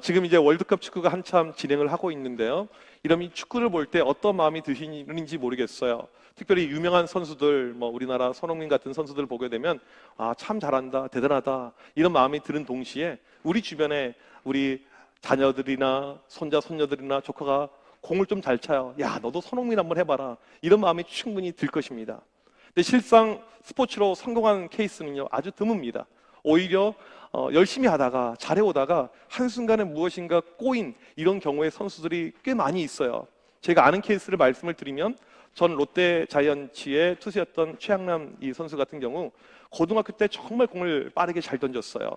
지금 이제 월드컵 축구가 한참 진행을 하고 있는데요. 이런 이 축구를 볼 때 어떤 마음이 드시는지 모르겠어요. 특별히 유명한 선수들, 우리나라 손흥민 같은 선수들 보게 되면 참 잘한다, 대단하다 이런 마음이 드는 동시에 우리 주변에 우리 자녀들이나 손자, 손녀들이나 조카가 공을 좀 잘 차요. 야, 너도 손흥민 한번 해봐라. 이런 마음이 충분히 들 것입니다. 근데 실상 스포츠로 성공한 케이스는요, 아주 드뭅니다. 오히려 열심히 하다가 잘해오다가 한순간에 무엇인가 꼬인 이런 경우의 선수들이 꽤 많이 있어요. 제가 아는 케이스를 말씀을 드리면 전 롯데 자이언츠의 투수였던 최양남 이 선수 같은 경우 고등학교 때 정말 공을 빠르게 잘 던졌어요.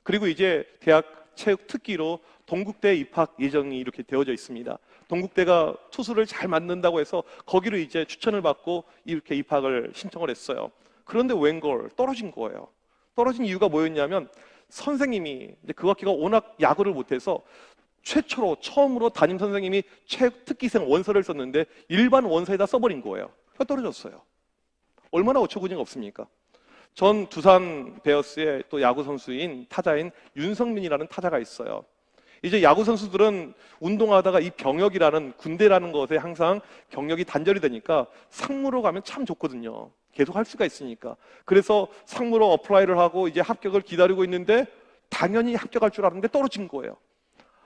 그리고 이제 대학 체육 특기로 동국대 입학 예정이 이렇게 되어져 있습니다. 동국대가 투수를 잘 만든다고 해서 거기로 이제 추천을 받고 이렇게 입학을 신청을 했어요. 그런데 웬걸 떨어진 거예요. 떨어진 이유가 뭐였냐면 선생님이 이제 그 학기가 워낙 야구를 못해서 처음으로 담임 선생님이 체육 특기생 원서를 썼는데 일반 원서에다 써버린 거예요. 떨어졌어요. 얼마나 어처구니가 없습니까? 전 두산 베어스의 또 야구 선수인 타자인 윤성민이라는 타자가 있어요. 이제 야구 선수들은 운동하다가 이 병역이라는 군대라는 것에 항상 경력이 단절이 되니까 상무로 가면 참 좋거든요. 계속 할 수가 있으니까. 그래서 상무로 어플라이를 하고 이제 합격을 기다리고 있는데 당연히 합격할 줄 알았는데 떨어진 거예요.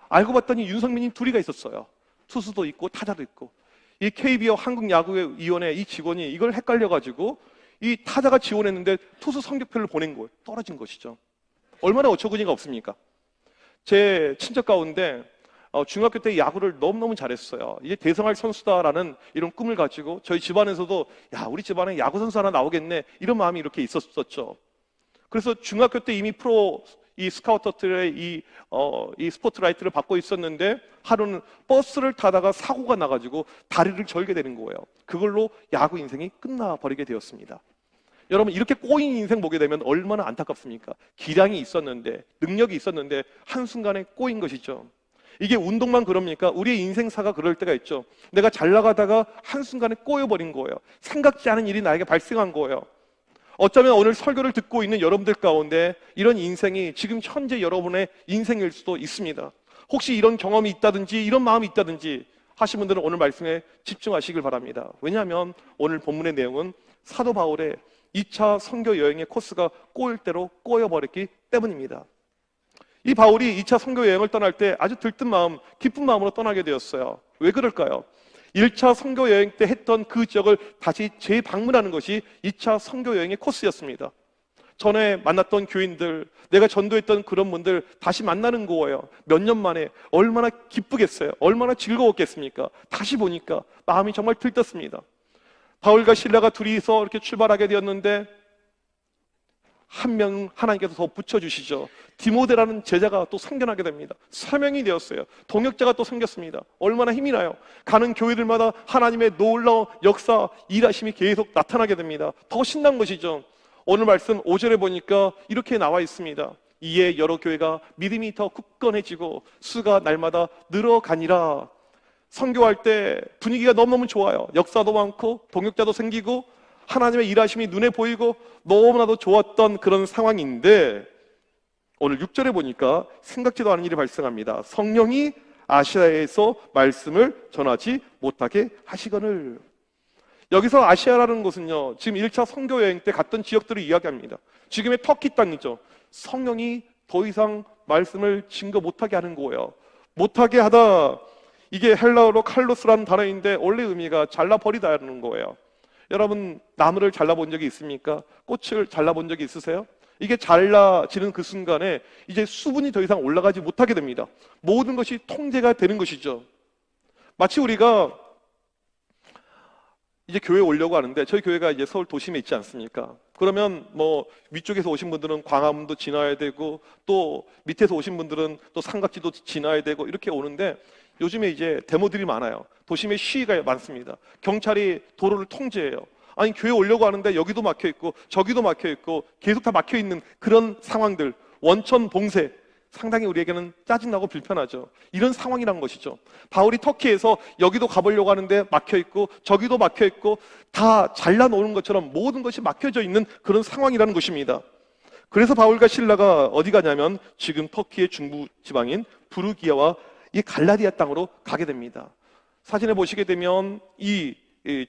알고 봤더니 윤성민이 둘이가 있었어요. 투수도 있고 타자도 있고. 이 KBO 한국야구위원회 이 직원이 이걸 헷갈려가지고 이 타자가 지원했는데 투수 성적표를 보낸 거예요. 떨어진 것이죠. 얼마나 어처구니가 없습니까? 제 친척 가운데 중학교 때 야구를 너무너무 잘했어요. 이제 대성할 선수다라는 이런 꿈을 가지고 저희 집안에서도 야, 우리 집안에 야구 선수 하나 나오겠네 이런 마음이 이렇게 있었었죠. 그래서 중학교 때 이미 프로 이 스카우터들의 이 스포트라이트를 받고 있었는데 하루는 버스를 타다가 사고가 나가지고 다리를 절게 되는 거예요. 그걸로 야구 인생이 끝나버리게 되었습니다. 여러분 이렇게 꼬인 인생 보게 되면 얼마나 안타깝습니까? 기량이 있었는데 능력이 있었는데 한순간에 꼬인 것이죠. 이게 운동만 그럽니까? 우리의 인생사가 그럴 때가 있죠. 내가 잘 나가다가 한순간에 꼬여버린 거예요. 생각지 않은 일이 나에게 발생한 거예요. 어쩌면 오늘 설교를 듣고 있는 여러분들 가운데 이런 인생이 지금 현재 여러분의 인생일 수도 있습니다. 혹시 이런 경험이 있다든지 이런 마음이 있다든지 하신 분들은 오늘 말씀에 집중하시길 바랍니다. 왜냐하면 오늘 본문의 내용은 사도 바울의 2차 선교 여행의 코스가 꼬일 대로 꼬여버렸기 때문입니다. 이 바울이 2차 선교 여행을 떠날 때 아주 들뜬 마음, 기쁜 마음으로 떠나게 되었어요. 왜 그럴까요? 1차 선교 여행 때 했던 그 지역을 다시 재방문하는 것이 2차 선교 여행의 코스였습니다. 전에 만났던 교인들, 내가 전도했던 그런 분들 다시 만나는 거예요. 몇 년 만에 얼마나 기쁘겠어요. 얼마나 즐거웠겠습니까? 다시 보니까 마음이 정말 들떴습니다. 바울과 실라가 둘이서 이렇게 출발하게 되었는데 한 명 하나님께서 더 붙여주시죠. 디모데라는 제자가 또 생겨나게 됩니다. 사명이 되었어요. 동역자가 또 생겼습니다. 얼마나 힘이 나요. 가는 교회들마다 하나님의 놀라운 역사, 일하심이 계속 나타나게 됩니다. 더 신난 것이죠. 오늘 말씀 5절에 보니까 이렇게 나와 있습니다. 이에 여러 교회가 믿음이 더 굳건해지고 수가 날마다 늘어가니라. 선교할 때 분위기가 너무너무 좋아요. 역사도 많고 동역자도 생기고 하나님의 일하심이 눈에 보이고 너무나도 좋았던 그런 상황인데 오늘 6절에 보니까 생각지도 않은 일이 발생합니다. 성령이 아시아에서 말씀을 전하지 못하게 하시거늘. 여기서 아시아라는 곳은요, 지금 1차 선교 여행 때 갔던 지역들을 이야기합니다. 지금의 터키 땅이죠. 성령이 더 이상 말씀을 증거 못하게 하는 거예요. 못하게 하다, 이게 헬라어로 칼로스라는 단어인데 원래 의미가 잘라버리다라는 거예요. 여러분 나무를 잘라본 적이 있습니까? 꽃을 잘라본 적이 있으세요? 이게 잘라지는 그 순간에 이제 수분이 더 이상 올라가지 못하게 됩니다. 모든 것이 통제가 되는 것이죠. 마치 우리가 이제 교회에 오려고 하는데 저희 교회가 이제 서울 도심에 있지 않습니까? 그러면 위쪽에서 오신 분들은 광화문도 지나야 되고 또 밑에서 오신 분들은 또 삼각지도 지나야 되고 이렇게 오는데 요즘에 이제 데모들이 많아요. 도심에 시위가 많습니다. 경찰이 도로를 통제해요. 아니 교회 오려고 하는데 여기도 막혀있고 저기도 막혀있고 계속 다 막혀있는 그런 상황들, 원천 봉쇄, 상당히 우리에게는 짜증나고 불편하죠. 이런 상황이란 것이죠. 바울이 터키에서 여기도 가보려고 하는데 막혀있고 저기도 막혀있고 다 잘라놓은 것처럼 모든 것이 막혀져 있는 그런 상황이라는 것입니다. 그래서 바울과 실라가 어디 가냐면 지금 터키의 중부 지방인 부르기아와 이 갈라디아 땅으로 가게 됩니다. 사진에 보시게 되면 이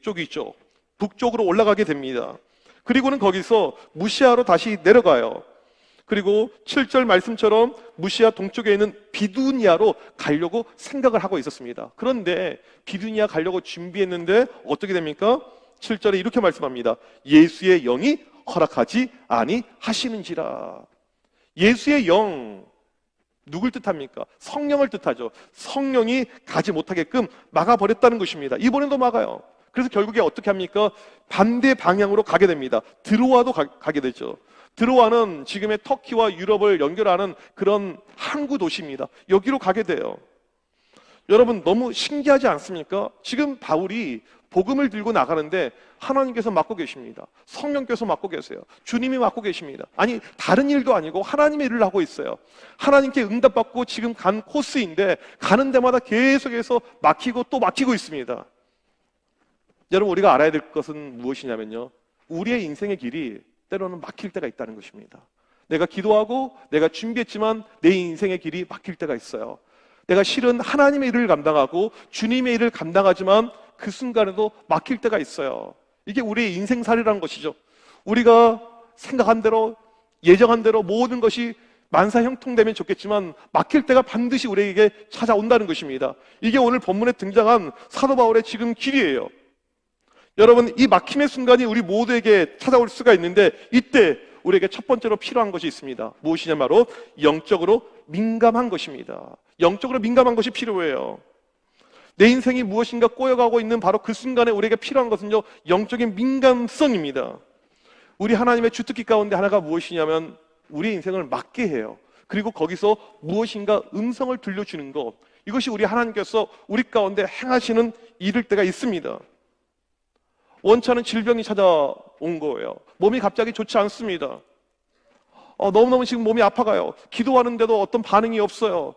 쪽이 있죠. 북쪽으로 올라가게 됩니다. 그리고는 거기서 무시아로 다시 내려가요. 그리고 7절 말씀처럼 무시아 동쪽에 있는 비두니아로 가려고 생각을 하고 있었습니다. 그런데 비두니아 가려고 준비했는데 어떻게 됩니까? 7절에 이렇게 말씀합니다. 예수의 영이 허락하지 아니하시는지라. 예수의 영, 누굴 뜻합니까? 성령을 뜻하죠. 성령이 가지 못하게끔 막아버렸다는 것입니다. 이번에도 막아요. 그래서 결국에 어떻게 합니까? 반대 방향으로 가게 됩니다. 드로아도 가게 되죠. 드로아는 지금의 터키와 유럽을 연결하는 그런 항구 도시입니다. 여기로 가게 돼요. 여러분, 너무 신기하지 않습니까? 지금 바울이 복음을 들고 나가는데 하나님께서 맡고 계십니다. 성령께서 맡고 계세요. 주님이 맡고 계십니다. 아니, 다른 일도 아니고 하나님의 일을 하고 있어요. 하나님께 응답받고 지금 간 코스인데 가는 데마다 계속해서 막히고 또 막히고 있습니다. 여러분, 우리가 알아야 될 것은 무엇이냐면요, 우리의 인생의 길이 때로는 막힐 때가 있다는 것입니다. 내가 기도하고 내가 준비했지만 내 인생의 길이 막힐 때가 있어요. 내가 실은 하나님의 일을 감당하고 주님의 일을 감당하지만 그 순간에도 막힐 때가 있어요. 이게 우리의 인생살이라는 것이죠. 우리가 생각한 대로, 예정한 대로 모든 것이 만사형통되면 좋겠지만 막힐 때가 반드시 우리에게 찾아온다는 것입니다. 이게 오늘 본문에 등장한 사도 바울의 지금 길이에요. 여러분, 이 막힘의 순간이 우리 모두에게 찾아올 수가 있는데 이때 우리에게 첫 번째로 필요한 것이 있습니다. 무엇이냐, 바로 영적으로 민감한 것입니다. 영적으로 민감한 것이 필요해요. 내 인생이 무엇인가 꼬여가고 있는 바로 그 순간에 우리에게 필요한 것은요, 영적인 민감성입니다. 우리 하나님의 주특기 가운데 하나가 무엇이냐면 우리 인생을 막게 해요. 그리고 거기서 무엇인가 음성을 들려주는 것, 이것이 우리 하나님께서 우리 가운데 행하시는 일일 때가 있습니다. 원찮은 질병이 찾아온 거예요. 몸이 갑자기 좋지 않습니다. 너무너무 지금 몸이 아파가요. 기도하는데도 어떤 반응이 없어요.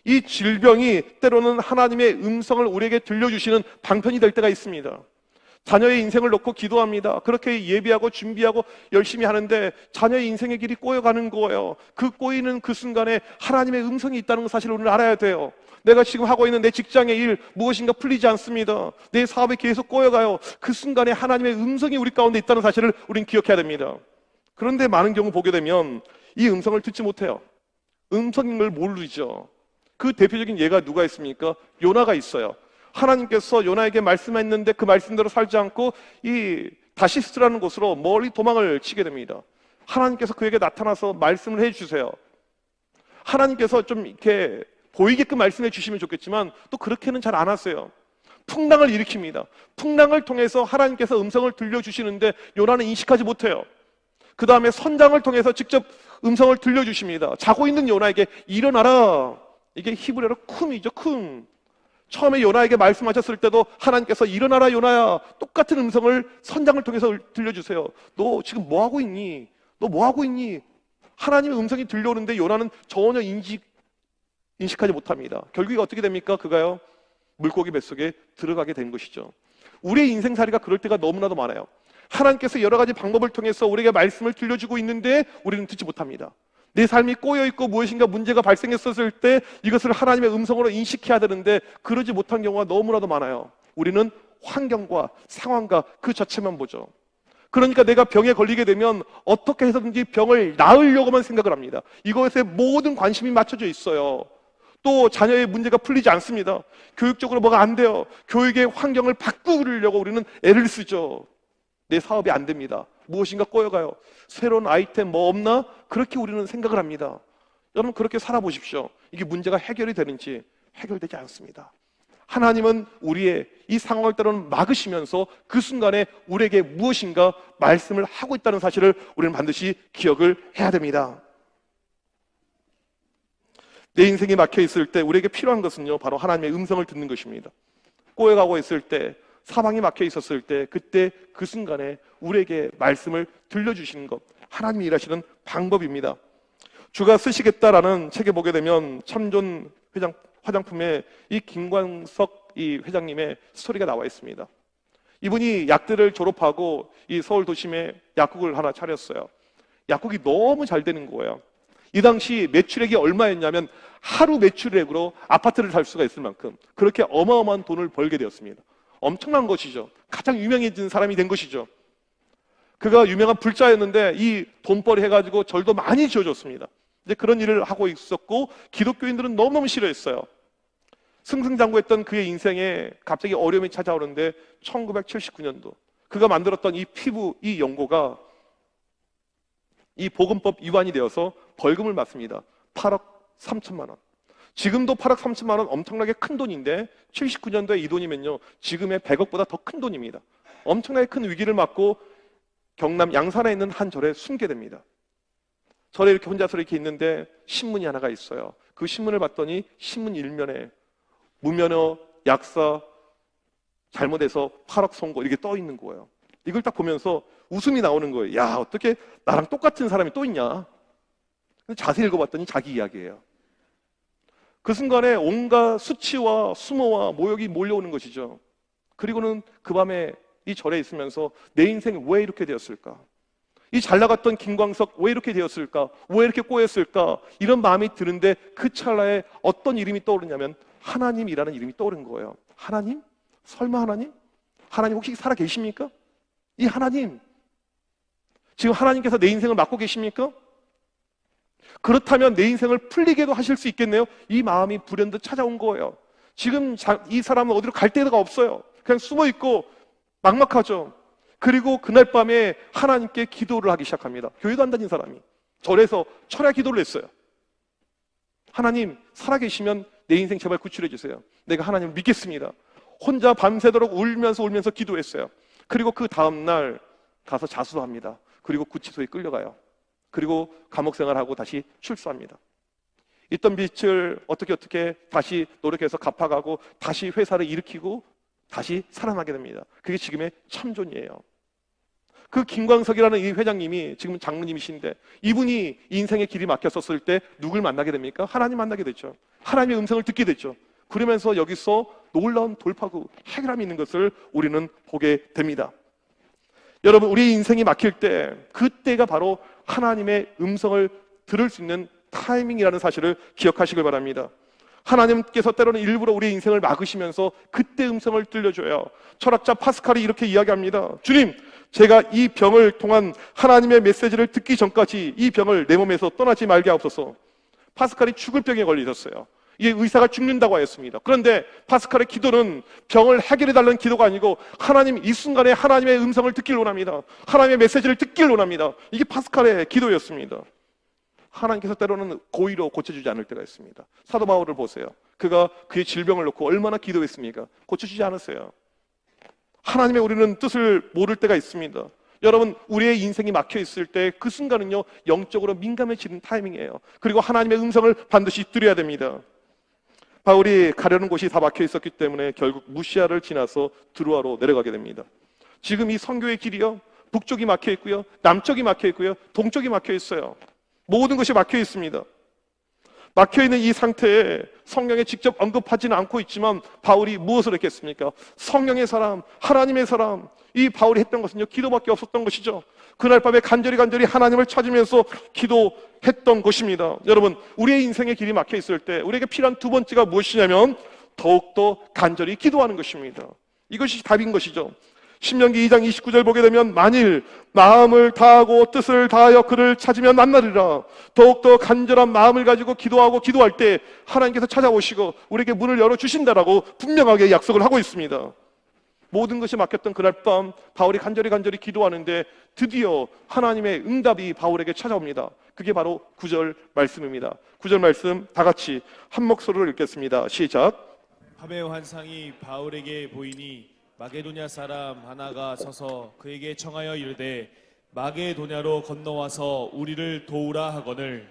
이 질병이 때로는 하나님의 음성을 우리에게 들려주시는 방편이 될 때가 있습니다. 자녀의 인생을 놓고 기도합니다. 그렇게 예비하고 준비하고 열심히 하는데 자녀의 인생의 길이 꼬여가는 거예요. 그 꼬이는 그 순간에 하나님의 음성이 있다는 사실을 우리는 알아야 돼요. 내가 지금 하고 있는 내 직장의 일 무엇인가 풀리지 않습니다. 내 사업이 계속 꼬여가요. 그 순간에 하나님의 음성이 우리 가운데 있다는 사실을 우리는 기억해야 됩니다. 그런데 많은 경우 보게 되면 이 음성을 듣지 못해요. 음성인 걸 모르죠. 그 대표적인 예가 누가 있습니까? 요나가 있어요. 하나님께서 요나에게 말씀했는데 그 말씀대로 살지 않고 이 다시스라는 곳으로 멀리 도망을 치게 됩니다. 하나님께서 그에게 나타나서 말씀을 해주세요. 하나님께서 좀 이렇게 보이게끔 말씀해 주시면 좋겠지만 또 그렇게는 잘 안 하세요. 풍랑을 일으킵니다. 풍랑을 통해서 하나님께서 음성을 들려주시는데 요나는 인식하지 못해요. 그 다음에 선장을 통해서 직접 음성을 들려주십니다. 자고 있는 요나에게 일어나라. 이게 히브리어로 쿰이죠. 쿰. 처음에 요나에게 말씀하셨을 때도 하나님께서 일어나라 요나야, 똑같은 음성을 선장을 통해서 들려주세요. 너 지금 뭐하고 있니? 너 뭐하고 있니? 하나님의 음성이 들려오는데 요나는 전혀 인식하지 못합니다. 결국에 어떻게 됩니까? 그가요, 물고기 뱃속에 들어가게 된 것이죠. 우리의 인생살이가 그럴 때가 너무나도 많아요. 하나님께서 여러 가지 방법을 통해서 우리에게 말씀을 들려주고 있는데 우리는 듣지 못합니다. 내 삶이 꼬여있고 무엇인가 문제가 발생했었을 때 이것을 하나님의 음성으로 인식해야 되는데 그러지 못한 경우가 너무나도 많아요. 우리는 환경과 상황과 그 자체만 보죠. 그러니까 내가 병에 걸리게 되면 어떻게 해서든지 병을 나으려고만 생각을 합니다. 이것에 모든 관심이 맞춰져 있어요. 또 자녀의 문제가 풀리지 않습니다. 교육적으로 뭐가 안 돼요. 교육의 환경을 바꾸려고 우리는 애를 쓰죠. 내 사업이 안 됩니다. 무엇인가 꼬여가요. 새로운 아이템 뭐 없나? 그렇게 우리는 생각을 합니다. 여러분, 그렇게 살아보십시오. 이게 문제가 해결이 되는지 해결되지 않습니다. 하나님은 우리의 이 상황을 때로는 막으시면서 그 순간에 우리에게 무엇인가 말씀을 하고 있다는 사실을 우리는 반드시 기억을 해야 됩니다. 내 인생이 막혀 있을 때 우리에게 필요한 것은요, 바로 하나님의 음성을 듣는 것입니다. 꼬여가고 있을 때, 사방이 막혀 있었을 때, 그때 그 순간에 우리에게 말씀을 들려주시는 것, 하나님이 일하시는 방법입니다. 주가 쓰시겠다라는 책에 보게 되면 참존 화장품에 이 김광석 이 회장님의 스토리가 나와 있습니다. 이분이 약대를 졸업하고 이 서울 도심에 약국을 하나 차렸어요. 약국이 너무 잘 되는 거예요. 이 당시 매출액이 얼마였냐면 하루 매출액으로 아파트를 살 수가 있을 만큼 그렇게 어마어마한 돈을 벌게 되었습니다. 엄청난 것이죠. 가장 유명해진 사람이 된 것이죠. 그가 유명한 불자였는데 이 돈벌이 해가지고 절도 많이 지어줬습니다. 이제 그런 일을 하고 있었고 기독교인들은 너무너무 싫어했어요. 승승장구했던 그의 인생에 갑자기 어려움이 찾아오는데 1979년도 그가 만들었던 이 피부, 이 연고가 이 보건법 위반이 되어서 벌금을 맞습니다. 8억 3천만 원. 지금도 8억 3천만 원 엄청나게 큰 돈인데 79년도에 이 돈이면요 지금의 100억보다 더 큰 돈입니다. 엄청나게 큰 위기를 맞고 경남 양산에 있는 한 절에 숨게 됩니다. 절에 이렇게 혼자서 이렇게 있는데 신문이 하나가 있어요. 그 신문을 봤더니 신문 일면에 무면허, 약사, 잘못해서 8억 선고 이렇게 떠 있는 거예요. 이걸 딱 보면서 웃음이 나오는 거예요. 야, 어떻게 나랑 똑같은 사람이 또 있냐? 근데 자세히 읽어봤더니 자기 이야기예요. 그 순간에 온갖 수치와 수모와 모욕이 몰려오는 것이죠. 그리고는 그 밤에 이 절에 있으면서 내 인생이 왜 이렇게 되었을까? 이 잘 나갔던 김광석 왜 이렇게 되었을까? 왜 이렇게 꼬였을까? 이런 마음이 드는데 그 찰나에 어떤 이름이 떠오르냐면 하나님이라는 이름이 떠오른 거예요. 하나님? 설마 하나님? 하나님 혹시 살아 계십니까? 이 하나님, 지금 하나님께서 내 인생을 맡고 계십니까? 그렇다면 내 인생을 풀리게도 하실 수 있겠네요. 이 마음이 불현듯 찾아온 거예요. 지금 이 사람은 어디로 갈 데가 없어요. 그냥 숨어있고 막막하죠. 그리고 그날 밤에 하나님께 기도를 하기 시작합니다. 교회도 안 다닌 사람이 절에서 철야 기도를 했어요. 하나님 살아계시면 내 인생 제발 구출해 주세요. 내가 하나님을 믿겠습니다. 혼자 밤새도록 울면서 기도했어요. 그리고 그 다음날 가서 자수합니다. 그리고 구치소에 끌려가요. 그리고 감옥 생활하고 다시 출소합니다. 있던 빚을 어떻게 다시 노력해서 갚아가고 다시 회사를 일으키고 다시 살아나게 됩니다. 그게 지금의 참존이에요. 그 김광석이라는 이 회장님이 지금 장로님이신데 이분이 인생의 길이 막혔었을 때 누굴 만나게 됩니까? 하나님 만나게 됐죠. 하나님의 음성을 듣게 됐죠. 그러면서 여기서 놀라운 돌파구, 해결함이 있는 것을 우리는 보게 됩니다. 여러분, 우리 인생이 막힐 때 그때가 바로 하나님의 음성을 들을 수 있는 타이밍이라는 사실을 기억하시길 바랍니다. 하나님께서 때로는 일부러 우리 인생을 막으시면서 그때 음성을 들려줘요. 철학자 파스칼이 이렇게 이야기합니다. 주님, 제가 이 병을 통한 하나님의 메시지를 듣기 전까지 이 병을 내 몸에서 떠나지 말게 하옵소서. 파스칼이 죽을 병에 걸리셨어요. 이게 의사가 죽는다고 하였습니다. 그런데 파스칼의 기도는 병을 해결해달라는 기도가 아니고 하나님, 이 순간에 하나님의 음성을 듣길 원합니다. 하나님의 메시지를 듣길 원합니다. 이게 파스칼의 기도였습니다. 하나님께서 때로는 고의로 고쳐주지 않을 때가 있습니다. 사도 바울을 보세요. 그가 그의 질병을 놓고 얼마나 기도했습니까? 고쳐주지 않았어요. 하나님의 우리는 뜻을 모를 때가 있습니다. 여러분, 우리의 인생이 막혀 있을 때 그 순간은요 영적으로 민감해지는 타이밍이에요. 그리고 하나님의 음성을 반드시 들어야 됩니다. 바울이 가려는 곳이 다 막혀 있었기 때문에 결국 무시아를 지나서 드로아로 내려가게 됩니다. 지금 이 선교의 길이요 북쪽이 막혀 있고요, 남쪽이 막혀 있고요, 동쪽이 막혀 있어요. 모든 것이 막혀 있습니다. 막혀 있는 이 상태에 성경에 직접 언급하지는 않고 있지만 바울이 무엇을 했겠습니까? 성령의 사람, 하나님의 사람, 이 바울이 했던 것은요 기도밖에 없었던 것이죠. 그날 밤에 간절히 하나님을 찾으면서 기도했던 것입니다. 여러분, 우리의 인생의 길이 막혀 있을 때 우리에게 필요한 두 번째가 무엇이냐면 더욱더 간절히 기도하는 것입니다. 이것이 답인 것이죠. 신명기 2장 29절 보게 되면 만일 마음을 다하고 뜻을 다하여 그를 찾으면 만나리라. 더욱더 간절한 마음을 가지고 기도할 때 하나님께서 찾아오시고 우리에게 문을 열어주신다라고 분명하게 약속을 하고 있습니다. 모든 것이 막혔던 그날 밤 바울이 간절히 기도하는데 드디어 하나님의 응답이 바울에게 찾아옵니다. 그게 바로 9절 말씀입니다. 9절 말씀 다 같이 한 목소리로 읽겠습니다. 시작. 밤의 환상이 바울에게 보이니 마게도냐 사람 하나가 서서 그에게 청하여 이르되 마게도냐로 건너와서 우리를 도우라 하거늘.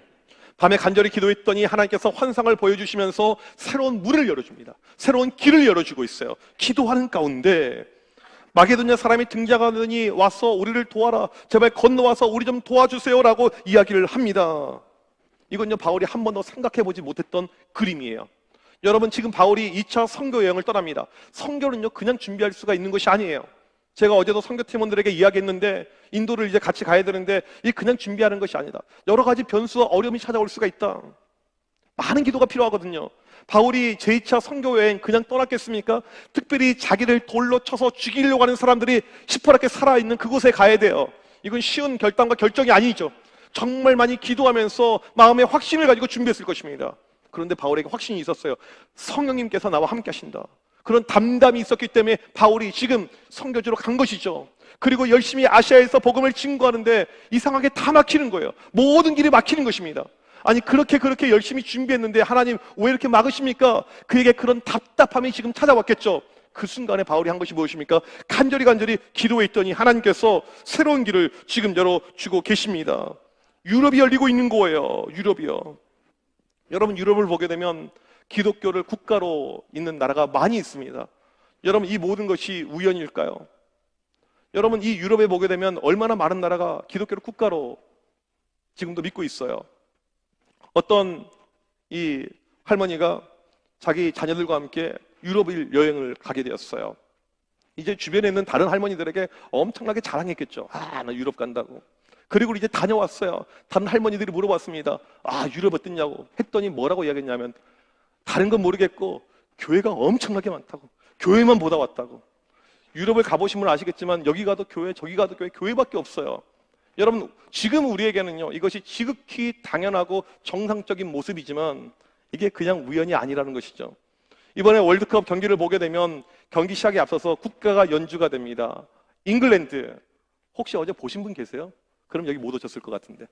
밤에 간절히 기도했더니 하나님께서 환상을 보여주시면서 새로운 문을 열어줍니다. 새로운 길을 열어주고 있어요. 기도하는 가운데 마게도냐 사람이 등장하더니 와서 우리를 도와라, 제발 건너와서 우리 좀 도와주세요라고 이야기를 합니다. 이건요 바울이 한 번도 생각해보지 못했던 그림이에요. 여러분, 지금 바울이 2차 선교 여행을 떠납니다. 선교는요 그냥 준비할 수가 있는 것이 아니에요. 제가 어제도 선교팀원들에게 이야기했는데 인도를 이제 같이 가야 되는데 이 그냥 준비하는 것이 아니다. 여러 가지 변수와 어려움이 찾아올 수가 있다. 많은 기도가 필요하거든요. 바울이 제2차 선교 여행 그냥 떠났겠습니까? 특별히 자기를 돌로 쳐서 죽이려고 하는 사람들이 시퍼렇게 살아있는 그곳에 가야 돼요. 이건 쉬운 결단과 결정이 아니죠. 정말 많이 기도하면서 마음의 확신을 가지고 준비했을 것입니다. 그런데 바울에게 확신이 있었어요. 성령님께서 나와 함께 하신다. 그런 담담이 있었기 때문에 바울이 지금 선교지로 간 것이죠. 그리고 열심히 아시아에서 복음을 증거하는데 이상하게 다 막히는 거예요. 모든 길이 막히는 것입니다. 아니 그렇게 열심히 준비했는데 하나님 왜 이렇게 막으십니까? 그에게 그런 답답함이 지금 찾아왔겠죠. 그 순간에 바울이 한 것이 무엇입니까? 간절히 기도해 있더니 하나님께서 새로운 길을 지금 열어주고 계십니다. 유럽이 열리고 있는 거예요. 유럽이요. 여러분, 유럽을 보게 되면 기독교를 국가로 있는 나라가 많이 있습니다. 여러분, 이 모든 것이 우연일까요? 여러분, 이 유럽에 보게 되면 얼마나 많은 나라가 기독교를 국가로 지금도 믿고 있어요. 어떤 이 할머니가 자기 자녀들과 함께 유럽 여행을 가게 되었어요. 이제 주변에 있는 다른 할머니들에게 엄청나게 자랑했겠죠. 아, 나 유럽 간다고. 그리고 이제 다녀왔어요. 다른 할머니들이 물어봤습니다. 아, 유럽 어땠냐고. 했더니 뭐라고 이야기했냐면 다른 건 모르겠고 교회가 엄청나게 많다고. 교회만 보다 왔다고. 유럽을 가보신 분은 아시겠지만 여기 가도 교회, 저기 가도 교회, 교회밖에 없어요. 여러분, 지금 우리에게는요, 이것이 지극히 당연하고 정상적인 모습이지만 이게 그냥 우연이 아니라는 것이죠. 이번에 월드컵 경기를 보게 되면 경기 시작에 앞서서 국가가 연주가 됩니다. 잉글랜드. 혹시 어제 보신 분 계세요? 그럼 여기 못 오셨을 것 같은데.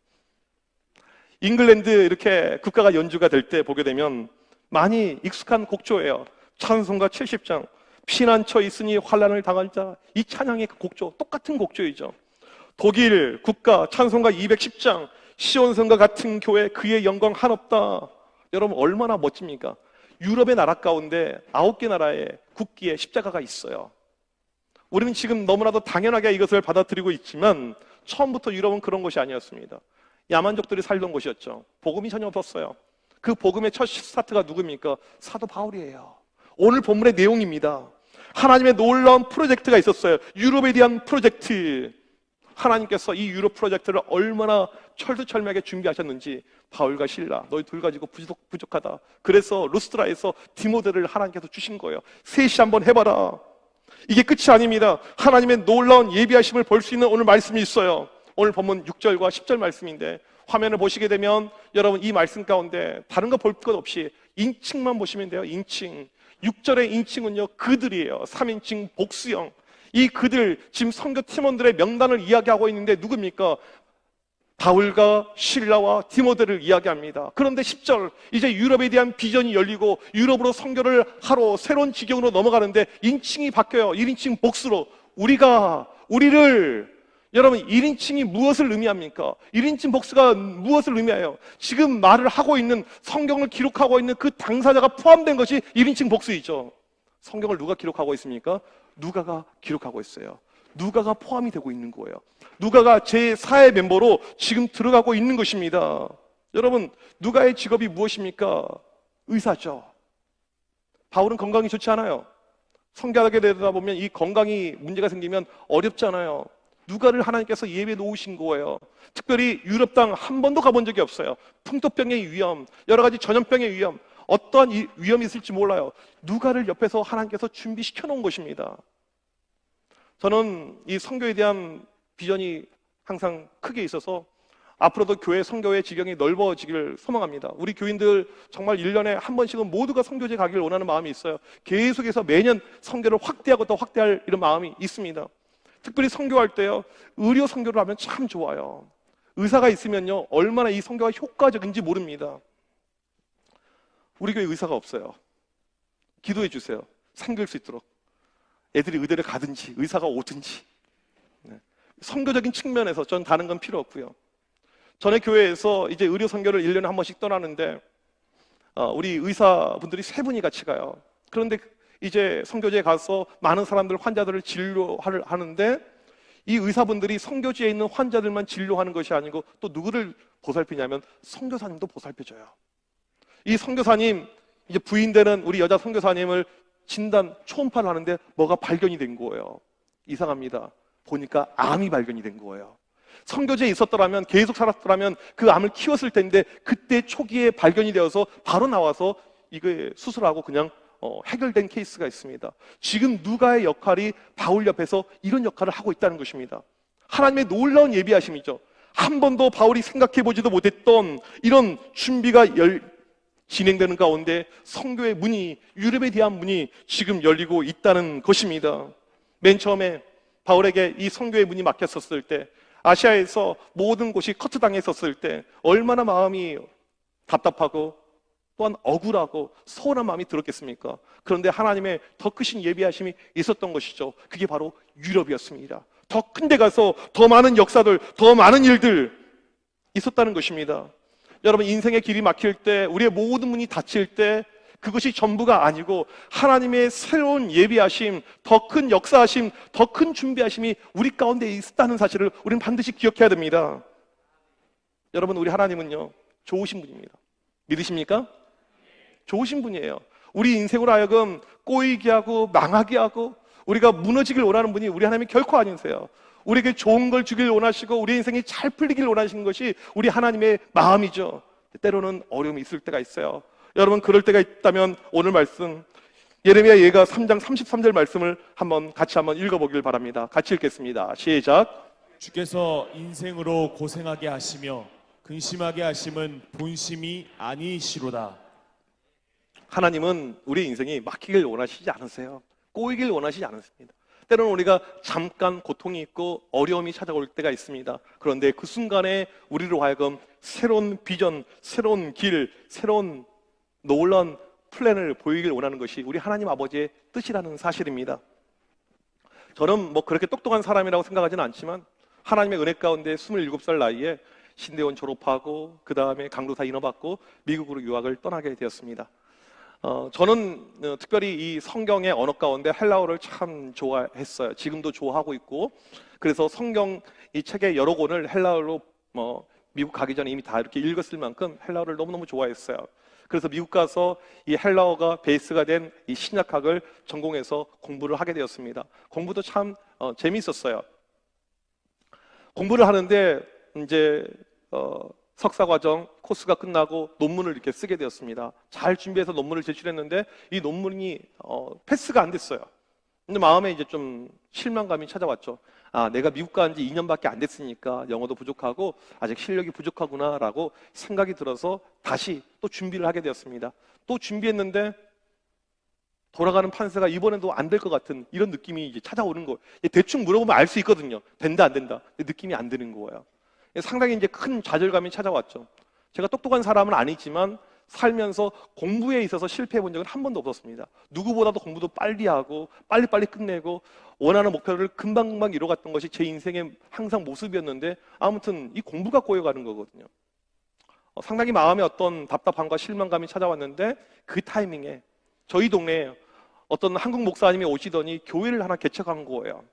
잉글랜드 이렇게 국가가 연주가 될 때 보게 되면 많이 익숙한 곡조예요. 찬송가 70장. 피난처 있으니 환난을 당한 자. 이 찬양의 곡조, 똑같은 곡조이죠. 독일 국가 찬송가 210장. 시온성과 같은 교회 그의 영광 한없다. 여러분, 얼마나 멋집니까? 유럽의 나라 가운데 9개 나라의 국기에 십자가가 있어요. 우리는 지금 너무나도 당연하게 이것을 받아들이고 있지만 처음부터 유럽은 그런 것이 아니었습니다. 야만족들이 살던 곳이었죠. 복음이 전혀 없었어요. 그 복음의 첫 스타트가 누굽니까? 사도 바울이에요. 오늘 본문의 내용입니다. 하나님의 놀라운 프로젝트가 있었어요. 유럽에 대한 프로젝트. 하나님께서 이 유럽 프로젝트를 얼마나 철두철미하게 준비하셨는지 바울과 실라, 너희 둘 가지고 부족하다. 그래서 루스드라에서 디모데를 하나님께서 주신 거예요. 셋이 한번 해봐라. 이게 끝이 아닙니다. 하나님의 놀라운 예비하심을 볼 수 있는 오늘 말씀이 있어요. 오늘 본문 6절과 10절 말씀인데 화면을 보시게 되면 여러분 이 말씀 가운데 다른 거 볼 것 없이 인칭만 보시면 돼요. 인칭. 6절의 인칭은요, 그들이에요. 3인칭 복수형. 이 그들, 지금 선교 팀원들의 명단을 이야기하고 있는데 누굽니까? 바울과 실라와 디모데를 이야기합니다. 그런데 10절, 이제 유럽에 대한 비전이 열리고 유럽으로 선교를 하러 새로운 지경으로 넘어가는데 인칭이 바뀌어요. 1인칭 복수로. 우리를, 여러분 1인칭이 무엇을 의미합니까? 1인칭 복수가 무엇을 의미해요? 지금 말을 하고 있는, 성경을 기록하고 있는 그 당사자가 포함된 것이 1인칭 복수이죠. 성경을 누가 기록하고 있습니까? 누가가 기록하고 있어요. 누가가 포함이 되고 있는 거예요. 누가가 제4의 멤버로 지금 들어가고 있는 것입니다. 여러분, 누가의 직업이 무엇입니까? 의사죠. 바울은 건강이 좋지 않아요. 성교하게 되다 보면 이 건강이 문제가 생기면 어렵잖아요. 누가를 하나님께서 예배에 놓으신 거예요. 특별히 유럽 땅 한 번도 가본 적이 없어요. 풍토병의 위험, 여러 가지 전염병의 위험, 어떠한 위험이 있을지 몰라요. 누가를 옆에서 하나님께서 준비시켜 놓은 것입니다. 저는 이 선교에 대한 비전이 항상 크게 있어서 앞으로도 교회 선교의 지경이 넓어지길 소망합니다. 우리 교인들 정말 1년에 한 번씩은 모두가 선교제 가기를 원하는 마음이 있어요. 계속해서 매년 선교를 확대하고 더 확대할 이런 마음이 있습니다. 특별히 선교할 때요, 의료 선교를 하면 참 좋아요. 의사가 있으면요, 얼마나 이 선교가 효과적인지 모릅니다. 우리 교회 의사가 없어요. 기도해 주세요. 선교할 수 있도록. 애들이 의대를 가든지 의사가 오든지. 선교적인 측면에서 전 다른 건 필요 없고요. 전에 교회에서 이제 의료 선교를 1년에 한 번씩 떠나는데 우리 의사분들이 3분이 같이 가요. 그런데 이제 선교지에 가서 많은 사람들, 환자들을 진료하는데 이 의사분들이 선교지에 있는 환자들만 진료하는 것이 아니고 또 누구를 보살피냐면 선교사님도 보살펴줘요. 이 선교사님, 이제 부인되는 우리 여자 선교사님을 진단, 초음파를 하는데 뭐가 발견이 된 거예요. 이상합니다. 보니까 암이 발견이 된 거예요. 선교제에 있었더라면, 계속 살았더라면 그 암을 키웠을 텐데 그때 초기에 발견이 되어서 바로 나와서 이거 수술하고 그냥 해결된 케이스가 있습니다. 지금 누가의 역할이 바울 옆에서 이런 역할을 하고 있다는 것입니다. 하나님의 놀라운 예비하심이죠. 한 번도 바울이 생각해보지도 못했던 이런 준비가 진행되는 가운데 선교의 문이, 유럽에 대한 문이 지금 열리고 있다는 것입니다. 맨 처음에 바울에게 이 선교의 문이 막혔었을 때, 아시아에서 모든 곳이 커트당했었을 때 얼마나 마음이 답답하고 또한 억울하고 서운한 마음이 들었겠습니까? 그런데 하나님의 더 크신 예비하심이 있었던 것이죠. 그게 바로 유럽이었습니다. 더 큰 데 가서 더 많은 역사들, 더 많은 일들 있었다는 것입니다. 여러분, 인생의 길이 막힐 때, 우리의 모든 문이 닫힐 때 그것이 전부가 아니고 하나님의 새로운 예비하심, 더 큰 역사하심, 더 큰 준비하심이 우리 가운데 있다는 사실을 우리는 반드시 기억해야 됩니다. 여러분, 우리 하나님은요, 좋으신 분입니다. 믿으십니까? 좋으신 분이에요. 우리 인생으로 하여금 꼬이게 하고 망하게 하고 우리가 무너지길 원하는 분이 우리 하나님이 결코 아니세요. 우리에게 좋은 걸 주길 원하시고 우리 인생이 잘 풀리길 원하시는 것이 우리 하나님의 마음이죠. 때로는 어려움이 있을 때가 있어요. 여러분, 그럴 때가 있다면 오늘 말씀 예레미야 예가 3장 33절 말씀을 같이 한번 읽어보길 바랍니다. 같이 읽겠습니다. 시작. 주께서 인생으로 고생하게 하시며 근심하게 하심은 본심이 아니시로다. 하나님은 우리 인생이 막히길 원하시지 않으세요. 꼬이길 원하시지 않으십니다. 때로는 우리가 잠깐 고통이 있고 어려움이 찾아올 때가 있습니다. 그런데 그 순간에 우리로 하여금 새로운 비전, 새로운 길, 새로운 놀라운 플랜을 보이길 원하는 것이 우리 하나님 아버지의 뜻이라는 사실입니다. 저는 그렇게 똑똑한 사람이라고 생각하지는 않지만 하나님의 은혜 가운데 27살 나이에 신대원 졸업하고 그 다음에 강도사 인허받고 미국으로 유학을 떠나게 되었습니다. 저는 특별히 이 성경의 언어 가운데 헬라어를 참 좋아했어요. 지금도 좋아하고 있고, 그래서 성경 이 책의 여러 권을 헬라어로 미국 가기 전에 이미 다 이렇게 읽었을 만큼 헬라어를 너무너무 좋아했어요. 그래서 미국 가서 이 헬라어가 베이스가 된 이 신약학을 전공해서 공부를 하게 되었습니다. 공부도 참 재미있었어요. 공부를 하는데 이제 석사과정 코스가 끝나고 논문을 이렇게 쓰게 되었습니다. 잘 준비해서 논문을 제출했는데 이 논문이 패스가 안 됐어요. 근데 마음에 이제 좀 실망감이 찾아왔죠. 아, 내가 미국 간 지 2년밖에 안 됐으니까 영어도 부족하고 아직 실력이 부족하구나라고 생각이 들어서 다시 또 준비를 하게 되었습니다. 또 준비했는데 돌아가는 판세가 이번에도 안 될 것 같은 이런 느낌이 이제 찾아오는 거예요. 대충 물어보면 알 수 있거든요. 된다, 안 된다. 근데 느낌이 안 드는 거예요. 상당히 이제 큰 좌절감이 찾아왔죠. 제가 똑똑한 사람은 아니지만 살면서 공부에 있어서 실패해 본 적은 한 번도 없었습니다. 누구보다도 공부도 빨리 하고 빨리빨리 끝내고 원하는 목표를 금방금방 이뤄갔던 것이 제 인생의 항상 모습이었는데 아무튼 이 공부가 꼬여가는 거거든요. 상당히 마음에 어떤 답답함과 실망감이 찾아왔는데 그 타이밍에 저희 동네에 어떤 한국 목사님이 오시더니 교회를 하나 개척한 거예요.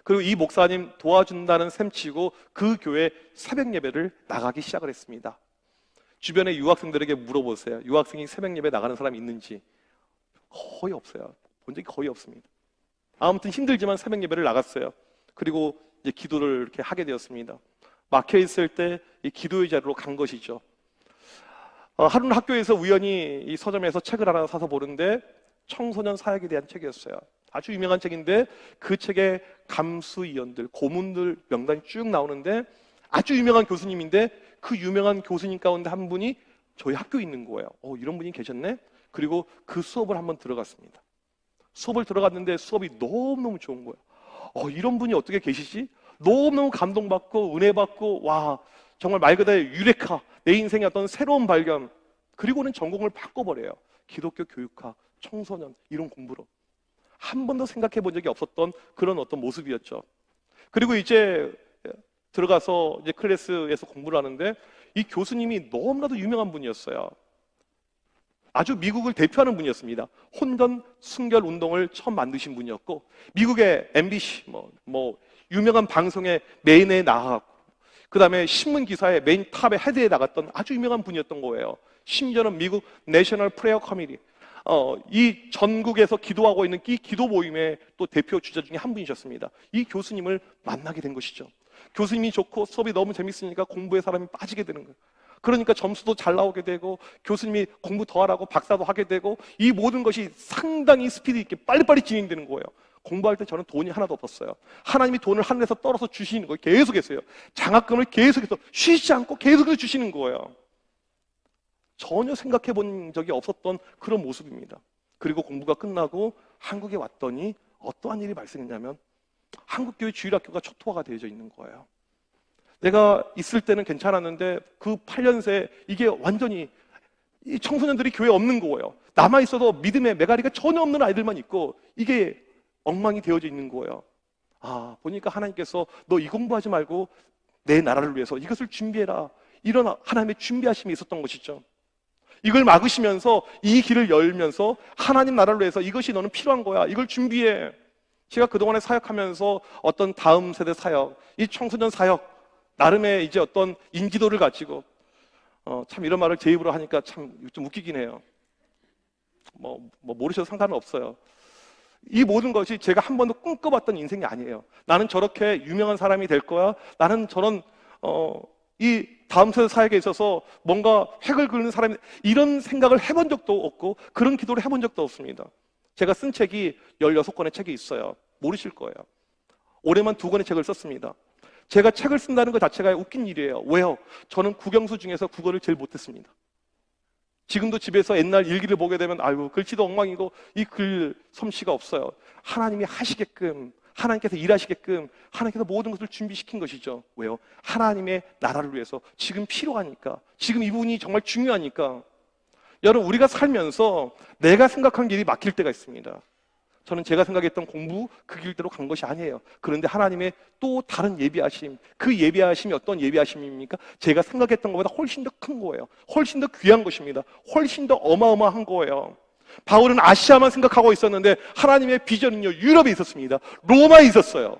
그리고 이 목사님 도와준다는 셈치고 그 교회 새벽 예배를 나가기 시작을 했습니다. 주변의 유학생들에게 물어보세요. 유학생이 새벽 예배 나가는 사람이 있는지. 거의 없어요. 본 적이 거의 없습니다. 아무튼 힘들지만 새벽 예배를 나갔어요. 그리고 이제 기도를 이렇게 하게 되었습니다. 막혀 있을 때 이 기도의 자리로 간 것이죠. 하루는 학교에서 우연히 이 서점에서 책을 하나 사서 보는데 청소년 사역에 대한 책이었어요. 아주 유명한 책인데 그 책에 감수위원들, 고문들 명단이 쭉 나오는데 아주 유명한 교수님인데 그 유명한 교수님 가운데 한 분이 저희 학교에 있는 거예요. 이런 분이 계셨네? 그리고 그 수업을 한번 들어갔습니다. 수업을 들어갔는데 수업이 너무너무 좋은 거예요. 이런 분이 어떻게 계시지? 너무너무 감동받고 은혜받고 와, 정말 말 그대로 유레카, 내 인생의 어떤 새로운 발견. 그리고는 전공을 바꿔버려요. 기독교 교육학, 청소년 이런 공부로. 한 번도 생각해 본 적이 없었던 그런 어떤 모습이었죠. 그리고 이제 들어가서 이제 클래스에서 공부를 하는데 이 교수님이 너무나도 유명한 분이었어요. 아주 미국을 대표하는 분이었습니다. 혼전 순결 운동을 처음 만드신 분이었고 미국의 MBC 유명한 방송에 메인에 나가고 그 다음에 신문 기사에 메인 탑에 헤드에 나갔던 아주 유명한 분이었던 거예요. 심지어는 미국 내셔널 프레어 커미티 이 전국에서 기도하고 있는 이 기도 모임의 또 대표 주자 중에 한 분이셨습니다. 이 교수님을 만나게 된 것이죠. 교수님이 좋고 수업이 너무 재밌으니까 공부에 사람이 빠지게 되는 거예요. 그러니까 점수도 잘 나오게 되고 교수님이 공부 더 하라고 박사도 하게 되고 이 모든 것이 상당히 스피드 있게 빨리빨리 진행되는 거예요. 공부할 때 저는 돈이 하나도 없었어요. 하나님이 돈을 하늘에서 떨어서 주시는 거예요. 계속해서요. 장학금을 계속해서 쉬지 않고 계속해서 주시는 거예요. 전혀 생각해 본 적이 없었던 그런 모습입니다. 그리고 공부가 끝나고 한국에 왔더니 어떠한 일이 발생했냐면 한국교회 주일학교가 초토화가 되어져 있는 거예요. 내가 있을 때는 괜찮았는데 그 8년 새 이게 완전히 이 청소년들이 교회에 없는 거예요. 남아있어도 믿음의 메가리가 전혀 없는 아이들만 있고 이게 엉망이 되어져 있는 거예요. 보니까 하나님께서 너 이 공부하지 말고 내 나라를 위해서 이것을 준비해라. 이런 하나님의 준비하심이 있었던 것이죠. 이걸 막으시면서 이 길을 열면서 하나님 나라를 위해서 이것이 너는 필요한 거야. 이걸 준비해. 제가 그동안에 사역하면서 어떤 다음 세대 사역, 이 청소년 사역, 나름의 이제 어떤 인지도를 가지고, 참 이런 말을 제 입으로 하니까 참 좀 웃기긴 해요. 모르셔도 상관은 없어요. 이 모든 것이 제가 한 번도 꿈꿔봤던 인생이 아니에요. 나는 저렇게 유명한 사람이 될 거야. 나는 저런, 이 다음 세대 사역에 있어서 뭔가 획을 그리는 사람이, 이런 생각을 해본 적도 없고, 그런 기도를 해본 적도 없습니다. 제가 쓴 책이 16권의 책이 있어요. 모르실 거예요. 올해만 2권의 책을 썼습니다. 제가 책을 쓴다는 것 자체가 웃긴 일이에요. 왜요? 저는 국영수 중에서 국어를 제일 못했습니다. 지금도 집에서 옛날 일기를 보게 되면 아유 글씨도 엉망이고 이 글 솜씨가 없어요. 하나님이 하시게끔, 하나님께서 일하시게끔 하나님께서 모든 것을 준비시킨 것이죠. 왜요? 하나님의 나라를 위해서 지금 필요하니까, 지금 이 부분이 정말 중요하니까. 여러분, 우리가 살면서 내가 생각한 길이 막힐 때가 있습니다. 저는 제가 생각했던 공부 그 길대로 간 것이 아니에요. 그런데 하나님의 또 다른 예비하심, 그 예비하심이 어떤 예비하심입니까? 제가 생각했던 것보다 훨씬 더 큰 거예요. 훨씬 더 귀한 것입니다. 훨씬 더 어마어마한 거예요. 바울은 아시아만 생각하고 있었는데 하나님의 비전은요, 유럽에 있었습니다. 로마에 있었어요.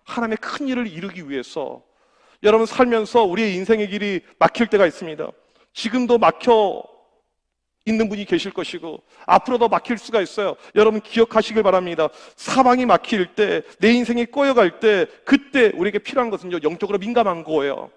하나님의 큰 일을 이루기 위해서 여러분 살면서 우리의 인생의 길이 막힐 때가 있습니다. 지금도 막혀 있는 분이 계실 것이고 앞으로도 막힐 수가 있어요. 여러분 기억하시길 바랍니다. 사방이 막힐 때, 내 인생이 꼬여갈 때, 그때 우리에게 필요한 것은요, 영적으로 민감한 거예요.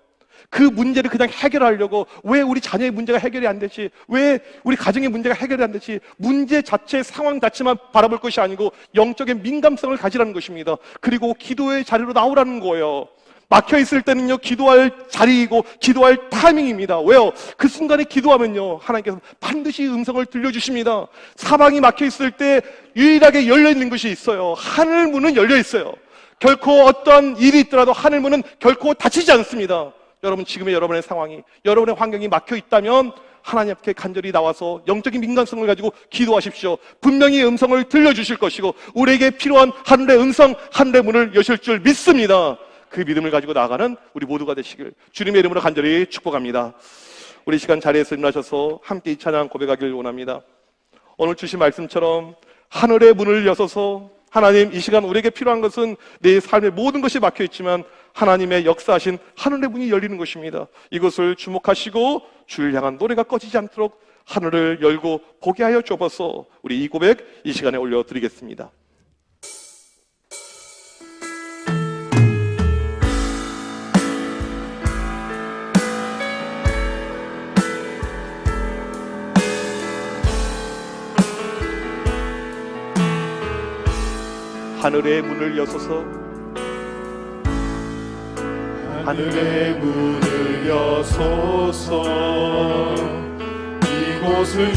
그 문제를 그냥 해결하려고, 왜 우리 자녀의 문제가 해결이 안 되지, 왜 우리 가정의 문제가 해결이 안 되지, 문제 자체, 상황 자체만 바라볼 것이 아니고 영적인 민감성을 가지라는 것입니다. 그리고 기도의 자리로 나오라는 거예요. 막혀있을 때는요, 기도할 자리이고 기도할 타이밍입니다. 왜요? 그 순간에 기도하면요, 하나님께서 반드시 음성을 들려주십니다. 사방이 막혀있을 때 유일하게 열려있는 것이 있어요. 하늘 문은 열려있어요. 결코 어떠한 일이 있더라도 하늘 문은 결코 닫히지 않습니다. 여러분, 지금의 여러분의 상황이, 여러분의 환경이 막혀있다면 하나님 앞에 간절히 나와서 영적인 민감성을 가지고 기도하십시오. 분명히 음성을 들려주실 것이고 우리에게 필요한 하늘의 음성, 하늘의 문을 여실 줄 믿습니다. 그 믿음을 가지고 나아가는 우리 모두가 되시길 주님의 이름으로 간절히 축복합니다. 우리 시간 자리에서 일어나셔서 함께 이 찬양 고백하기를 원합니다. 오늘 주신 말씀처럼 하늘의 문을 여셔서, 하나님, 이 시간 우리에게 필요한 것은 내 삶의 모든 것이 막혀있지만 하나님의 역사하신 하늘의 문이 열리는 것입니다. 이것을 주목하시고 주를 향한 노래가 꺼지지 않도록 하늘을 열고 보게 하여 주옵소서. 우리 이 고백 이 시간에 올려드리겠습니다. 하늘의 문을 여소서, 하늘의 문을 여소서, 이곳을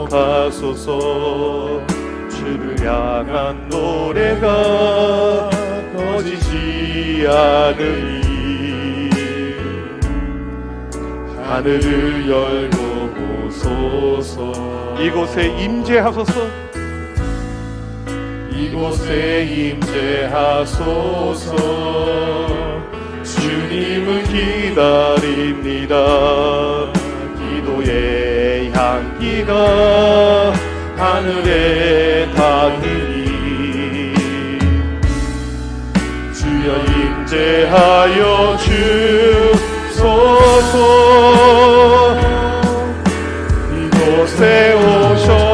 주목하소서. 주를 향한 노래가 꺼지지 않으니 하늘을 열고 보소서. 이곳에 임재하소서, 이곳에 임재하소서. 주님을 기다립니다. 기도의 향기가 하늘에 닿으니 주여 임재하여 주소서. 이곳에 오셔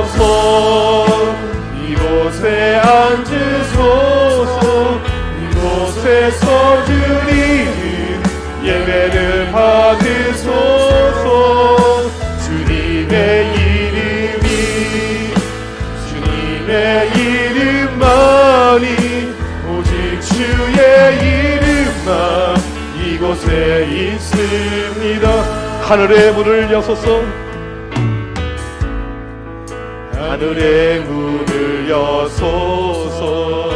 하늘의 문을 여소서. 하늘의 문을 여소서.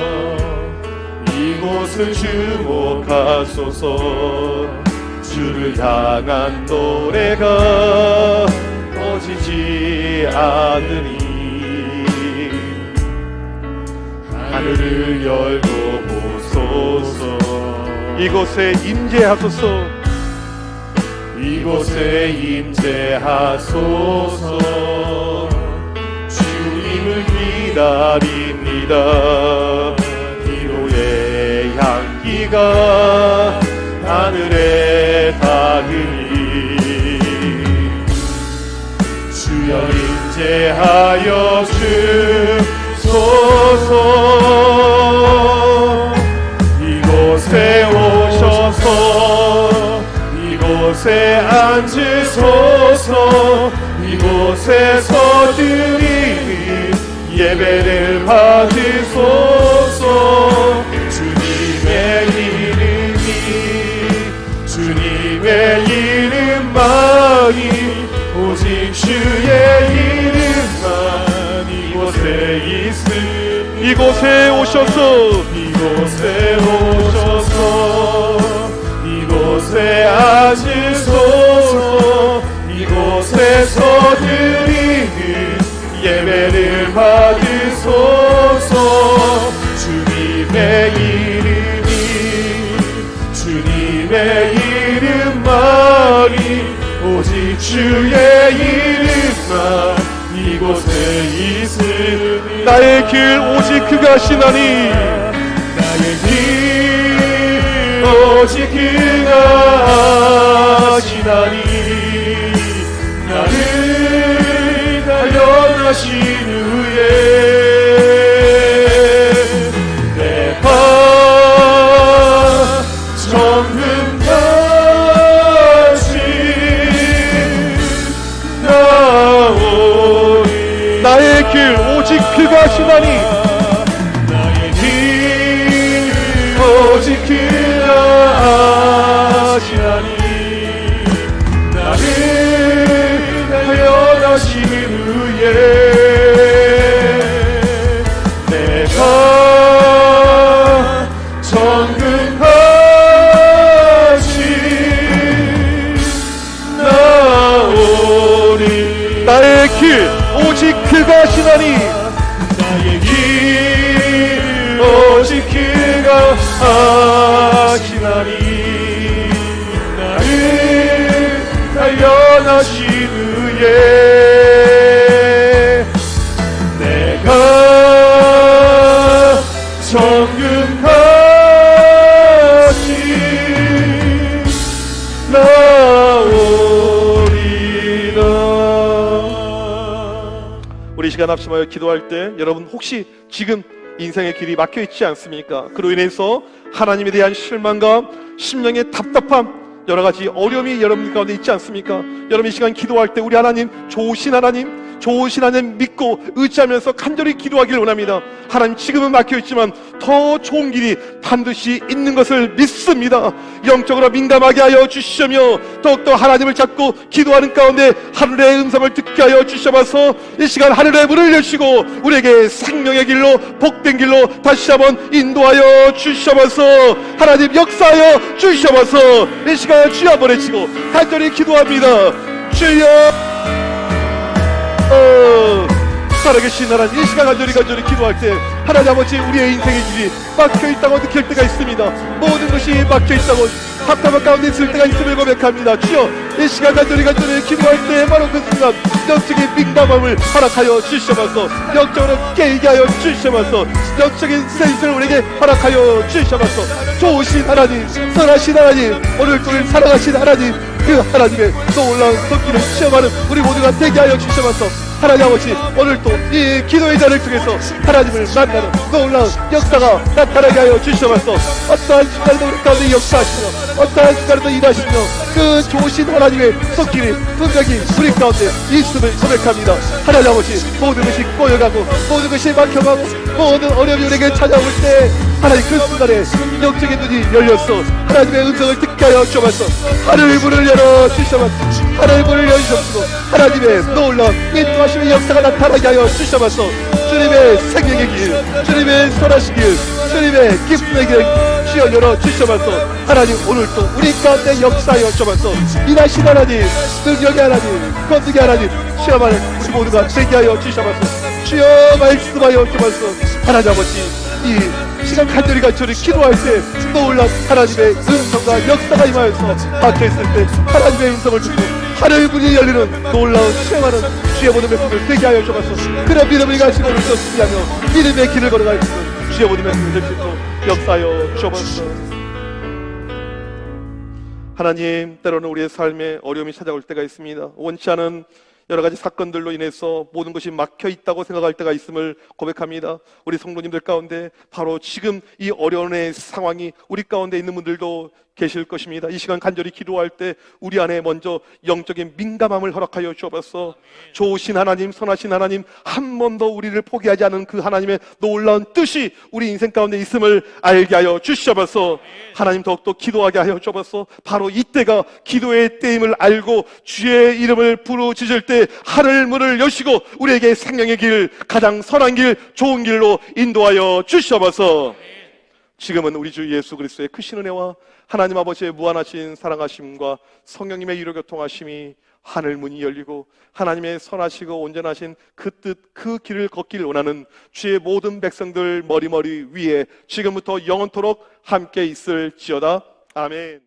이곳을 주목하소서. 주를 향한 노래가 꺼지지 않으니 하늘을 열고 보소서. 이곳에 임재하소서. 이곳에 임재하소서. 주님을 기다립니다. 기도의 향기가 하늘에 닿으니 주여 임재하여 주소서. 이곳에 오셔서 이곳에 앉으소서. 이곳에서 드리는 예배를 받으소서. 주님의 이름만이 오직 주의 이름만 이곳에 있으니 이곳에 오셔서 이곳에 앉으소서. 이곳에서 드리는 예배를 받으소서. 주님의 이름만이 오직 주의 이름만 이곳에 있으니 나의 길 오직 그가 하시나니 나의 길 오직 그가 하시나니 나를 단련하신 후에 내 발 정금같이 나오리. 나의 길 오직 그가 하시나니 나의 길 오직 그가 하시나니 나를 단련하신 후에 내가 정금같이 나오리. 나의 길 오직 그가 하시나니 나의 길 오직 그가 하시나니 나를 단련하신 후에 내가 정금같이 나오리라. 우리 시간 합심하여 기도할 때 여러분 혹시 지금 인생의 길이 막혀있지 않습니까? 그로 인해서 하나님에 대한 실망감, 심령의 답답함, 여러가지 어려움이 여러분 가운데 있지 않습니까? 여러분 이 시간 기도할 때 우리 하나님 좋으신 하나님 믿고 의지하면서 간절히 기도하기를 원합니다. 하나님 지금은 막혀있지만 더 좋은 길이 반드시 있는 것을 믿습니다. 영적으로 민감하게 하여 주시며 더욱더 하나님을 잡고 기도하는 가운데 하늘의 음성을 듣게 하여 주셔서 이 시간 하늘의 문을 여시고 우리에게 생명의 길로 복된 길로 다시 한번 인도하여 주셔서 하나님 역사하여 주셔서 이 시간 주여 한번 외치고 간절히 기도합니다. 주여 살아계신 하나님 이 시간 간절히 기도할 때 하나님 아버지 우리의 인생의 길이 막혀있다고 느낄 때가 있습니다. 모든 것이 막혀있다고 답답한 가운데 있을 때가 있음을 고백합니다. 주여 이 시간 간절히 기도할 때 바로 그 순간 영적인 민감함을 허락하여 주셔서 영적으로 깨게 하여 주셔서 영적인 센스를 우리에게 허락하여 주셔서 좋으신 하나님 선하신 하나님 오늘 또 사랑하신 하나님 그 하나님의 놀라운 손길을 시험하는 우리 모두가 되게 하여 주셔서 하나님 아버지 오늘 또 이 기도의 자를 통해서 하나님을 만나는 놀라운 역사가 나타나게 하여 주셔서 어떠한 순간에도 우리 가운데 역사하시며 어떠한 순간에도 일하시며 그 좋으신 하나님의 손길이 분명히 우리 가운데 있음을 고백합니다. 하나님 아버지 모든 것이 꼬여가고 모든 것이 막혀가고 모든 어려움이 우리에게 찾아올 때 하나님 그 순간에 영적인 눈이 열렸어. 하나님의 음성을 듣게 하여 주옵소서. 하늘 문을 열어 주시옵소서. 하늘 문을 열주옵소서. 하나님의 놀라운 인도하심의 역사가 나타나게 하여 주시옵소서. 주님의 생명의 길, 주님의 선하신 길, 주님의 기쁨의 길 주여 열어 주시옵소서. 하나님 오늘도 우리 가운데 역사하여 주옵소서. 일하신 하나님, 능력의 하나님, 권능의 하나님, 시험하는 우리 모두가 되게 하여 주시옵소서. 주여 말씀하여 주옵소서. 하나님 아버지, 이 시간 간절히 기도할 때 놀라운 하나님의 음성과 역사가 임하여서 박혀있을 때 하나님의 음성을 듣고 하늘 문이 열리는 놀라운 체험하는 주의 모든 백성들 되게 하여 주옵소서. 그런 믿음을 가지고 오늘도 승리하며 믿음의 길을 걸어갈 수 있는 주의 모든 백성들 될 수 있도록 역사하여 주옵소서. 하나님, 때로는 우리의 삶에 어려움이 찾아올 때가 있습니다. 원치 않은 여러 가지 사건들로 인해서 모든 것이 막혀 있다고 생각할 때가 있음을 고백합니다. 우리 성도님들 가운데 바로 지금 이 어려운 상황이 우리 가운데 있는 분들도 계실 것입니다. 이 시간 간절히 기도할 때 우리 안에 먼저 영적인 민감함을 허락하여 주옵소서. 좋으신 하나님, 선하신 하나님, 한 번도 우리를 포기하지 않은 그 하나님의 놀라운 뜻이 우리 인생 가운데 있음을 알게 하여 주시옵소서. 하나님 더욱더 기도하게 하여 주옵소서. 바로 이때가 기도의 때임을 알고 주의 이름을 부르짖을 때 하늘 문을 여시고 우리에게 생명의 길, 가장 선한 길, 좋은 길로 인도하여 주시옵소서. 지금은 우리 주 예수 그리스도의 크신 은혜와 하나님 아버지의 무한하신 사랑하심과 성령님의 유로교통하심이 하늘 문이 열리고 하나님의 선하시고 온전하신 그 뜻, 그 길을 걷길 원하는 주의 모든 백성들 머리 위에 지금부터 영원토록 함께 있을지어다. 아멘.